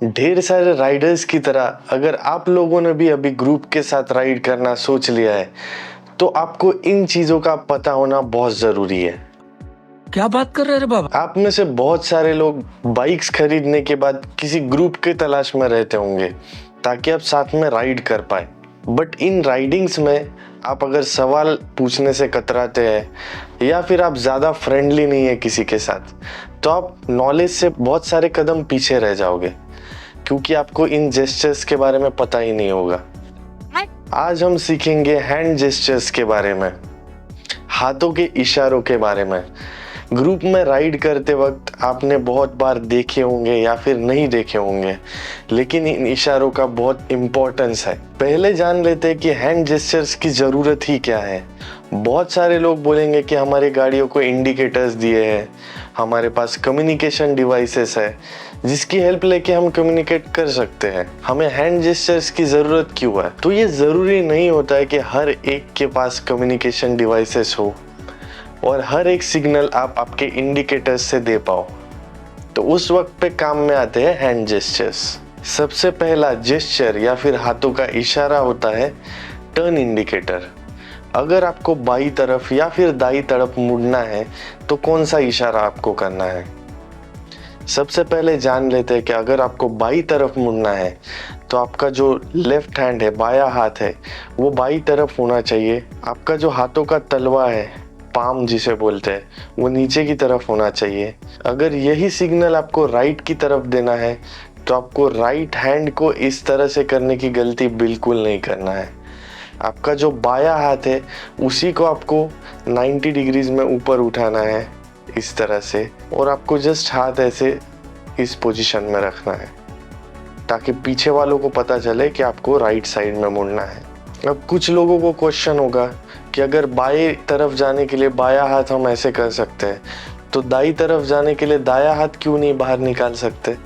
ढेर सारे राइडर्स की तरह अगर आप लोगों ने भी अभी ग्रुप के साथ राइड करना सोच लिया है तो आपको इन चीजों का पता होना बहुत जरूरी है। क्या बात कर रहे हैं रे बाबा? आप में से बहुत सारे लोग बाइक्स खरीदने के बाद किसी ग्रुप के तलाश में रहते होंगे ताकि आप साथ में राइड कर पाए। बट इन राइडिंग्स में आप अगर सवाल पूछने से कतराते हैं या फिर आप ज़्यादा फ्रेंडली नहीं है किसी के साथ, तो आप नॉलेज से बहुत सारे कदम पीछे रह जाओगे क्योंकि आपको इन जेस्चर्स के बारे में पता ही नहीं होगा। आज हम सीखेंगे हैंड जेस्चर्स के बारे में, हाथों के इशारों के बारे में। ग्रुप में राइड करते वक्त आपने बहुत बार देखे होंगे या फिर नहीं देखे होंगे, लेकिन इन इशारों का बहुत इम्पोर्टेंस है। पहले जान लेते हैं कि हैंड जेस्चर्स की ज़रूरत ही क्या है। बहुत सारे लोग बोलेंगे कि हमारी गाड़ियों को इंडिकेटर्स दिए हैं, हमारे पास कम्युनिकेशन डिवाइसेस है जिसकी हेल्प लेके हम कम्युनिकेट कर सकते हैं, हमें हैंड जेस्चर्स की ज़रूरत क्यों है? तो ये ज़रूरी नहीं होता है कि हर एक के पास कम्युनिकेशन डिवाइसेस हो और हर एक सिग्नल आप आपके इंडिकेटर्स से दे पाओ। तो उस वक्त पे काम में आते हैं हैंड जेस्चर्स। सबसे पहला जेस्चर या फिर हाथों का इशारा होता है टर्न इंडिकेटर। अगर आपको बाई तरफ या फिर दाई तरफ मुड़ना है तो कौन सा इशारा आपको करना है? सबसे पहले जान लेते हैं कि अगर आपको बाई तरफ मुड़ना है तो आपका जो लेफ्ट हैंड है, बाया हाथ है, वो बाई तरफ होना चाहिए। आपका जो हाथों का तलवा है, पाम जिसे बोलते हैं, वो नीचे की तरफ होना चाहिए। अगर यही सिग्नल आपको राइट की तरफ देना है तो आपको राइट हैंड को इस तरह से करने की गलती बिल्कुल नहीं करना है। आपका जो बाया हाथ है उसी को आपको 90 डिग्रीज में ऊपर उठाना है इस तरह से, और आपको जस्ट हाथ ऐसे इस पोजीशन में रखना है ताकि पीछे वालों को पता चले कि आपको राइट साइड में मुड़ना है। अब कुछ लोगों को क्वेश्चन होगा कि अगर बाएं तरफ जाने के लिए बाया हाथ हम ऐसे कर सकते हैं तो दाई तरफ जाने के लिए दाया हाथ क्यों नहीं बाहर निकाल सकते?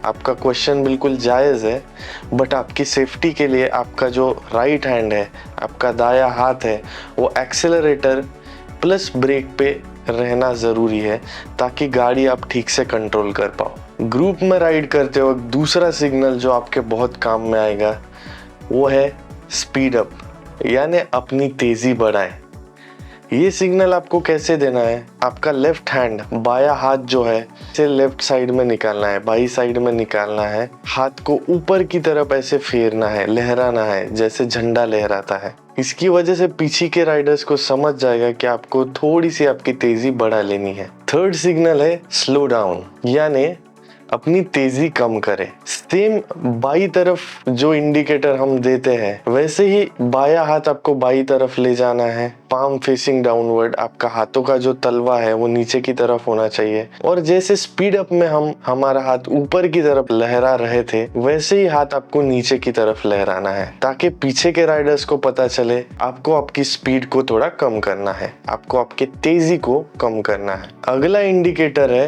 आपका क्वेश्चन बिल्कुल जायज़ है, बट आपकी सेफ्टी के लिए आपका जो राइट हैंड है, आपका दाया हाथ है, वो एक्सेलरेटर प्लस ब्रेक पे रहना ज़रूरी है ताकि गाड़ी आप ठीक से कंट्रोल कर पाओ। ग्रुप में राइड करते वक्त दूसरा सिग्नल जो आपके बहुत काम में आएगा वो है स्पीड अप, यानी अपनी तेज़ी बढ़ाएं। ये सिग्नल आपको कैसे देना है? आपका लेफ्ट हैंड, बाया हाथ जो है, इसे लेफ्ट साइड में निकालना है, बाई साइड में निकालना है। हाथ को ऊपर की तरफ ऐसे फेरना है, लहराना है जैसे झंडा लहराता है। इसकी वजह से पीछे के राइडर्स को समझ जाएगा कि आपको थोड़ी सी आपकी तेजी बढ़ा लेनी है। थर्ड सिग्नल है स्लो डाउन, यानी अपनी तेजी कम करें। सेम बाई तरफ जो इंडिकेटर हम देते हैं वैसे ही बाया हाथ आपको बाई तरफ ले जाना है, पाम फेसिंग डाउनवर्ड। आपका हाथों का जो तलवा है वो नीचे की तरफ होना चाहिए, और जैसे स्पीड अप में हम हमारा हाथ ऊपर की तरफ लहरा रहे थे वैसे ही हाथ आपको नीचे की तरफ लहराना है ताकि पीछे के राइडर्स को पता चले आपको आपकी स्पीड को थोड़ा कम करना है, आपको आपकी तेजी को कम करना है। अगला इंडिकेटर है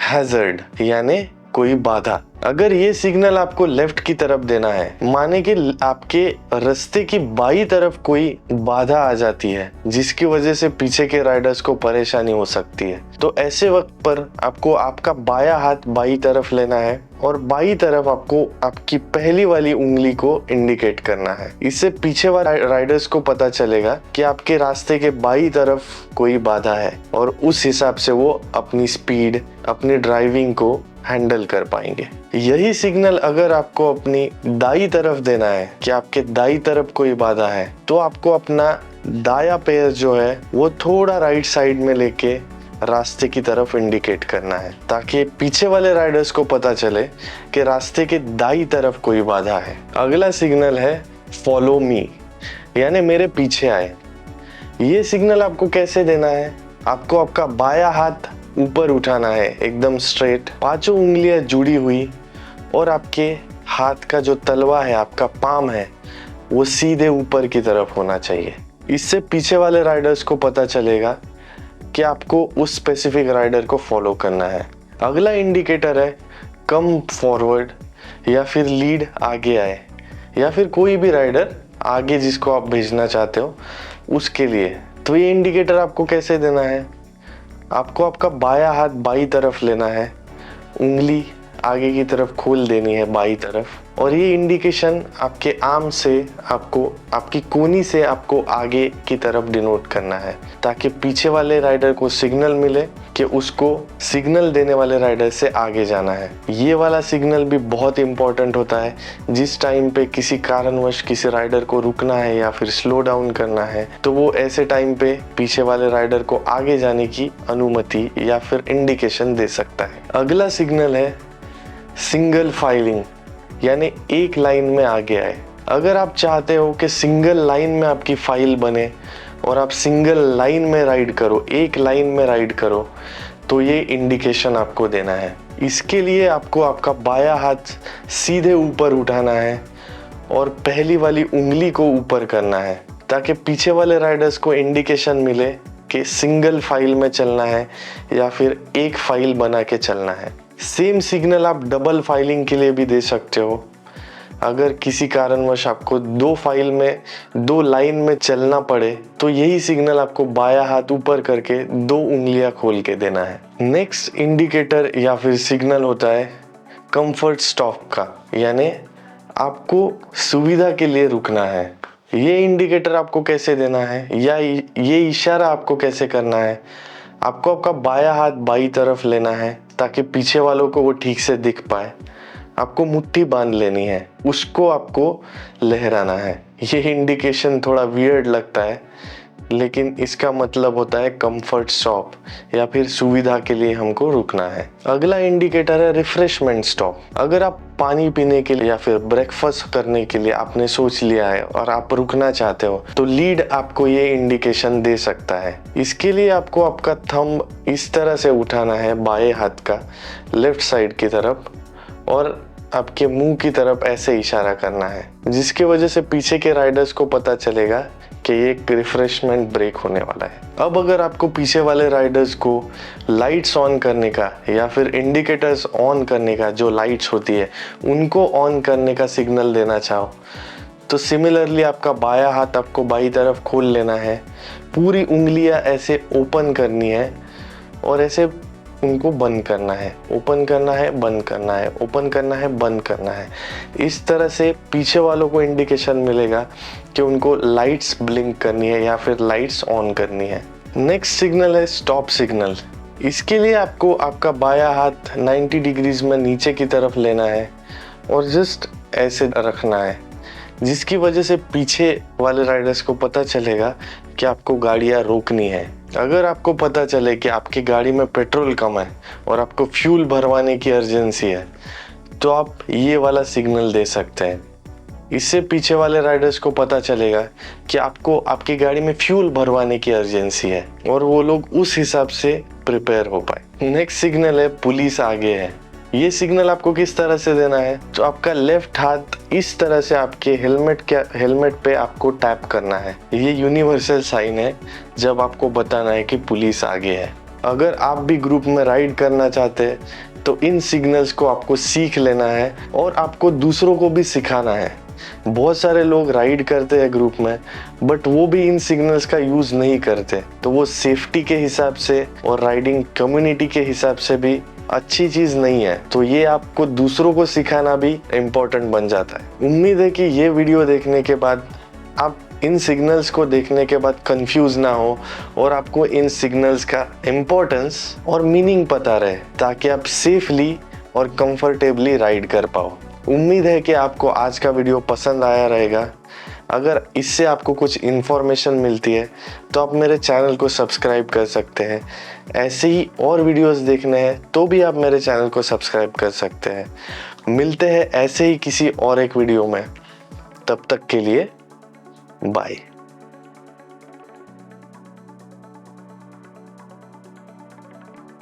हैजर्ड, यानी कोई बाधा। अगर ये सिग्नल आपको लेफ्ट की तरफ देना है, माने कि आपके रास्ते की बाई तरफ कोई बाधा आ जाती है जिसकी वजह से पीछे के राइडर्स को परेशानी हो सकती है, तो ऐसे वक्त पर आपको आपका बाया हाथ बाई तरफ लेना है और बाई तरफ आपको आपकी पहली वाली उंगली को इंडिकेट करना है। इससे पीछे वाले राइडर्स को पता चलेगा कि आपके रास्ते के बाई तरफ कोई बाधा है और उस हिसाब से वो अपनी स्पीड, अपनी ड्राइविंग को हैंडल कर पाएंगे। यही सिग्नल अगर आपको अपनी दाई तरफ देना है कि आपके दाई तरफ कोई बाधा है, तो आपको अपना दाया पैर जो है वो थोड़ा राइट साइड में लेके रास्ते की तरफ इंडिकेट करना है ताकि पीछे वाले राइडर्स को पता चले कि रास्ते के दाई तरफ कोई बाधा है। अगला सिग्नल है फॉलो मी, यानी मेरे पीछे आए। ये सिग्नल आपको कैसे देना है? आपको आपका बाया हाथ ऊपर उठाना है एकदम स्ट्रेट, पांचों उंगलियां जुड़ी हुई, और आपके हाथ का जो तलवा है, आपका पाम है, वो सीधे ऊपर की तरफ होना चाहिए। इससे पीछे वाले राइडर्स को पता चलेगा कि आपको उस स्पेसिफिक राइडर को फॉलो करना है। अगला इंडिकेटर है कम फॉरवर्ड, या फिर लीड, आगे आए, या फिर कोई भी राइडर आगे जिसको आप भेजना चाहते हो उसके लिए तो ये इंडिकेटर आपको कैसे देना है, आपको आपका बायां हाथ बाई तरफ लेना है, उंगली आगे की तरफ खोल देनी है बाई तरफ, और ये इंडिकेशन आपके आर्म से आपको आपकी कोनी से आपको आगे की तरफ डिनोट करना है, ताकि पीछे वाले राइडर को सिग्नल मिले कि उसको सिग्नल देने वाले राइडर से आगे जाना है। ये वाला सिग्नल भी बहुत इंपॉर्टेंट होता है। जिस टाइम पे किसी कारणवश किसी राइडर को रुकना है या फिर स्लो डाउन करना है, तो वो ऐसे टाइम पे पीछे वाले राइडर को आगे जाने की अनुमति या फिर इंडिकेशन दे सकता है। अगला सिग्नल है सिंगल फाइलिंग, यानी एक लाइन में आगे आए। अगर आप चाहते हो कि सिंगल लाइन में आपकी फाइल बने और आप सिंगल लाइन में राइड करो, एक लाइन में राइड करो, तो ये इंडिकेशन आपको देना है। इसके लिए आपको आपका बायां हाथ सीधे ऊपर उठाना है और पहली वाली उंगली को ऊपर करना है, ताकि पीछे वाले राइडर्स को इंडिकेशन मिले कि सिंगल फाइल में चलना है या फिर एक फाइल बना के चलना है। सेम सिग्नल आप डबल फाइलिंग के लिए भी दे सकते हो। अगर किसी कारणवश आपको दो लाइन में चलना पड़े, तो यही सिग्नल आपको बायां हाथ ऊपर करके दो उंगलियां खोल के देना है। नेक्स्ट इंडिकेटर या फिर सिग्नल होता है कंफर्ट स्टॉप का, यानी आपको सुविधा के लिए रुकना है। ये इंडिकेटर आपको कैसे देना है या ये इशारा आपको कैसे करना है, आपको आपका बायां हाथ बाई तरफ लेना है ताकि पीछे वालों को वो ठीक से दिख पाए। आपको मुट्ठी बांध लेनी है, उसको आपको लहराना है। ये इंडिकेशन थोड़ा वियर्ड लगता है, लेकिन इसका मतलब होता है कंफर्ट स्टॉप या फिर सुविधा के लिए हमको रुकना है। अगला इंडिकेटर है रिफ्रेशमेंट स्टॉप। अगर आप पानी पीने के लिए या फिर ब्रेकफास्ट करने के लिए आपने सोच लिया है और आप रुकना चाहते हो, तो लीड आपको ये इंडिकेशन दे सकता है। इसके लिए आपको आपका थंब इस तरह से उठाना है बाएं हाथ का लेफ्ट साइड की तरफ और आपके मुंह की तरफ ऐसे इशारा करना है, जिसकी वजह से पीछे के राइडर्स को पता चलेगा कि ये एक रिफ्रेशमेंट ब्रेक होने वाला है। अब अगर आपको पीछे वाले राइडर्स को लाइट्स ऑन करने का या फिर इंडिकेटर्स ऑन करने का, जो लाइट्स होती है उनको ऑन करने का सिग्नल देना चाहो, तो सिमिलरली आपका बायां हाथ आपको बाई तरफ खोल लेना है, पूरी उंगलियां ऐसे ओपन करनी है और ऐसे उनको बंद करना है, ओपन करना है, बंद करना है, ओपन करना है, बंद करना है। इस तरह से पीछे वालों को इंडिकेशन मिलेगा कि उनको लाइट्स ब्लिंक करनी है या फिर लाइट्स ऑन करनी है। नेक्स्ट सिग्नल है स्टॉप सिग्नल। इसके लिए आपको आपका बायां हाथ 90 डिग्रीज में नीचे की तरफ लेना है और जस्ट ऐसे रखना है, जिसकी वजह से पीछे वाले राइडर्स को पता चलेगा कि आपको गाड़ियाँ रोकनी है। अगर आपको पता चले कि आपकी गाड़ी में पेट्रोल कम है और आपको फ्यूल भरवाने की अर्जेंसी है, तो आप ये वाला सिग्नल दे सकते हैं। इससे पीछे वाले राइडर्स को पता चलेगा कि आपको आपकी गाड़ी में फ्यूल भरवाने की अर्जेंसी है और वो लोग उस हिसाब से प्रिपेयर हो पाए। नेक्स्ट सिग्नल है पुलिस आगे है। ये सिग्नल आपको किस तरह से देना है, तो आपका लेफ्ट हाथ इस तरह से आपके हेलमेट पे आपको टैप करना है। ये यूनिवर्सल साइन है जब आपको बताना है कि पुलिस आगे है। अगर आप भी ग्रुप में राइड करना चाहते हैं, तो इन सिग्नल्स को आपको सीख लेना है और आपको दूसरों को भी सिखाना है। बहुत सारे लोग राइड करते हैं ग्रुप में, बट वो भी इन सिग्नल्स का यूज नहीं करते, तो वो सेफ्टी के हिसाब से और राइडिंग कम्युनिटी के हिसाब से भी अच्छी चीज नहीं है। तो ये आपको दूसरों को सिखाना भी इम्पोर्टेंट बन जाता है। उम्मीद है कि ये वीडियो देखने के बाद आप इन सिग्नल्स को देखने के बाद कंफ्यूज ना हो और आपको इन सिग्नल्स का इम्पोर्टेंस और मीनिंग पता रहे, ताकि आप सेफली और कंफर्टेबली राइड कर पाओ। उम्मीद है कि आपको आज का वीडियो पसंद आया रहेगा। अगर इससे आपको कुछ इन्फॉर्मेशन मिलती है तो आप मेरे चैनल को सब्सक्राइब कर सकते हैं। ऐसे ही और वीडियोस देखने हैं तो भी आप मेरे चैनल को सब्सक्राइब कर सकते हैं। मिलते हैं ऐसे ही किसी और एक वीडियो में, तब तक के लिए बाय।